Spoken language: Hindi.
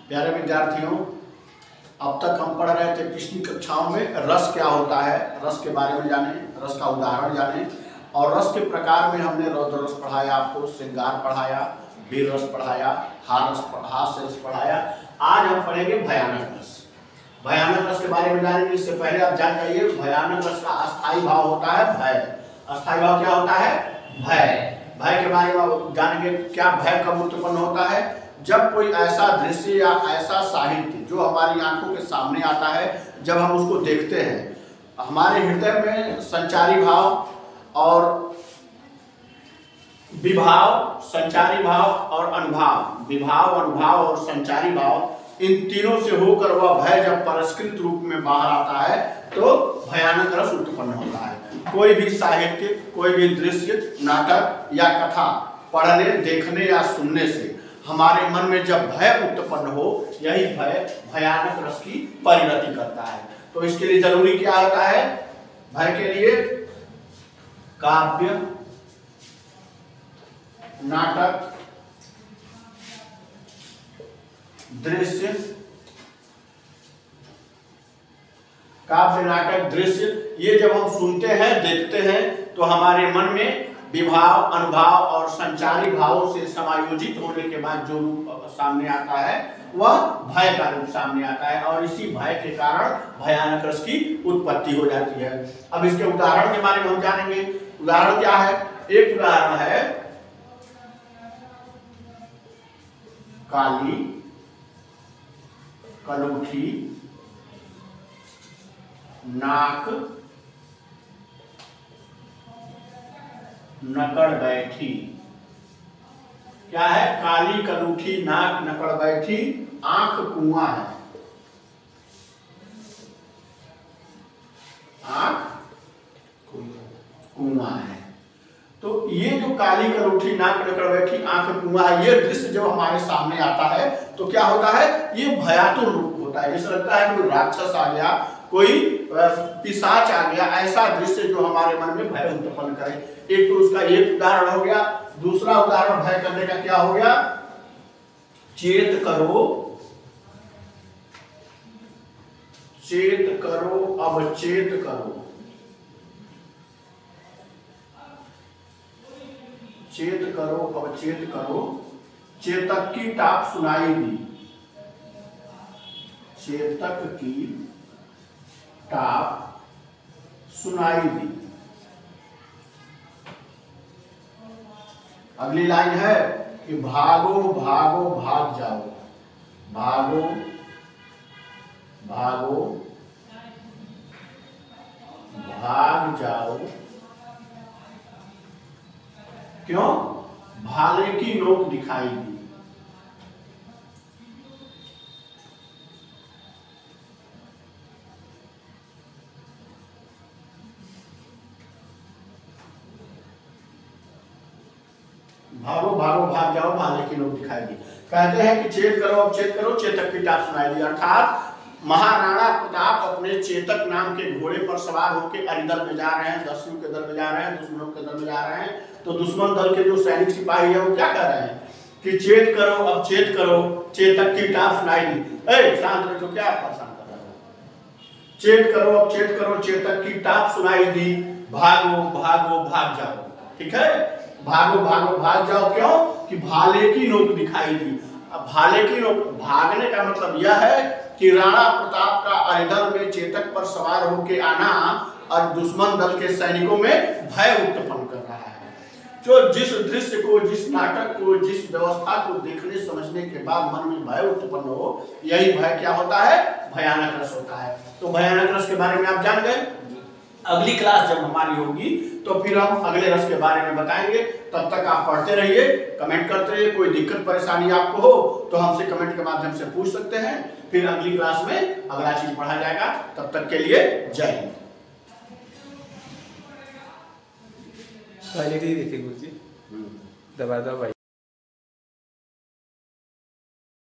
प्यारे विद्यार्थियों, अब तक हम पढ़ रहे थे पिछली कक्षाओं में रस क्या होता है, रस के बारे में जाने, रस का उदाहरण जाने। और रस के प्रकार में हमने रौद्र रस पढ़ाया, आपको श्रृंगार पढ़ाया, वीर रस पढ़ाया, हास्य रस पढ़ाया। आज हम पढ़ेंगे भयानक रस। भयानक रस के बारे में जानेंगे। इससे पहले आप जान जाइए, भयानक रस का अस्थायी भाव होता है भय। अस्थायी भाव क्या होता है? भय। भय के बारे में जानेंगे। क्या भय कब उत्पन्न होता है? जब कोई ऐसा दृश्य या ऐसा साहित्य जो हमारी आंखों के सामने आता है, जब हम उसको देखते हैं, हमारे हृदय में संचारी भाव और विभाव, संचारी भाव और अनुभाव, विभाव, अनुभाव और संचारी भाव, इन तीनों से होकर वह भय जब परिष्कृत रूप में बाहर आता है तो भयानक रस उत्पन्न होता है। कोई भी साहित्य, कोई भी दृश्य, नाटक या कथा पढ़ने, देखने या सुनने से हमारे मन में जब भय उत्पन्न हो, यही भय भयानक रस की परिणति करता है। तो इसके लिए जरूरी क्या होता है? भय के लिए काव्य, नाटक, दृश्य, काव्य, नाटक, दृश्य, ये जब हम सुनते हैं, देखते हैं, तो हमारे मन में विभाव, अनुभाव और संचारी भावों से समायोजित होने के बाद जो रूप सामने आता है वह भय का रूप सामने आता है, और इसी भय के कारण भयानक रस की उत्पत्ति हो जाती है। अब इसके उदाहरण के बारे में हम जानेंगे। उदाहरण क्या है? एक उदाहरण है काली कलौठी नाक नकड़ बैठी। क्या है? काली कलूठी नाक नकड़ बैठी, आंख कुआं है। आंख कुआं है। तो ये जो काली कलूठी नाक नकड़ बैठी, आंख कुआं है, ये दृश्य जब हमारे सामने आता है तो क्या होता है? ये भयातुर रूप होता है। जैसे लगता है कोई राक्षस आ गया, कोई पिशाच आ गया, ऐसा दृश्य जो हमारे मन में भय उत्पन्न करे। एक तो उसका एक उदाहरण हो गया। दूसरा उदाहरण भय करने का क्या हो गया? चेत करो, चेत करो, अब चेत करो, चेत करो, अब चेत करो, चेतक की टाप सुनाई दी, चेतक की टाप सुनाई दी। अगली लाइन है कि भागो भागो भाग जाओ, भागो भागो भाग जाओ। क्यों? भाले की नोक दिखाई दी। भागो भागो भाग जाओ, भाले की नोक दिखाई दी। कहते हैं कि चेत करो, अब चेत करो, चेतक की टाप सुनाई दी। अर्थात महाराणा प्रताप अपने चेतक नाम के घोड़े पर सवार होकर अरिदल में जा रहे हैं, दस्युओं के दल में जा रहे हैं, दुश्मनों के दल में जा रहे हैं। तो दुश्मन दल के जो सैनिक सिपाही है वो क्या कर रहे हैं कि चेत करो, अब चेत करो, चेतक की टाप सुनाई दी। ए शांत रहो, क्या परेशान कर रहे हो? चेत करो, अब चेत करो, चेतक की टाप सुनाई दी, भागो भागो भाग जाओ। ठीक है? भागो भागो भाग जाओ। क्यों? कि भाले की नोक दिखाई दी। अब भाले की नोक, भागने का मतलब यह है कि राणा प्रताप का अरिदल में चेतक पर सवार होकर आना और दुश्मन दल के सैनिकों में भय उत्पन्न कर रहा है। जो जिस दृश्य को, जिस नाटक को, जिस व्यवस्था को देखने समझने के बाद मन में भय उत्पन्न हो, यही भय क्या होता है? भयानक रस होता है। तो भयानक रस के बारे में आप जान गए। अगली क्लास जब हमारी होगी तो फिर हम अगले रस के बारे में बताएंगे। तब तक आप पढ़ते रहिए, कमेंट करते रहिए। कोई दिक्कत परेशानी आपको हो तो हमसे कमेंट के माध्यम से पूछ सकते हैं। फिर अगली क्लास में अगला चीज पढ़ा जाएगा। तब तक के लिए जय हिंद। क्वालिटी देखिए गुरुजी, दबा दो भाई।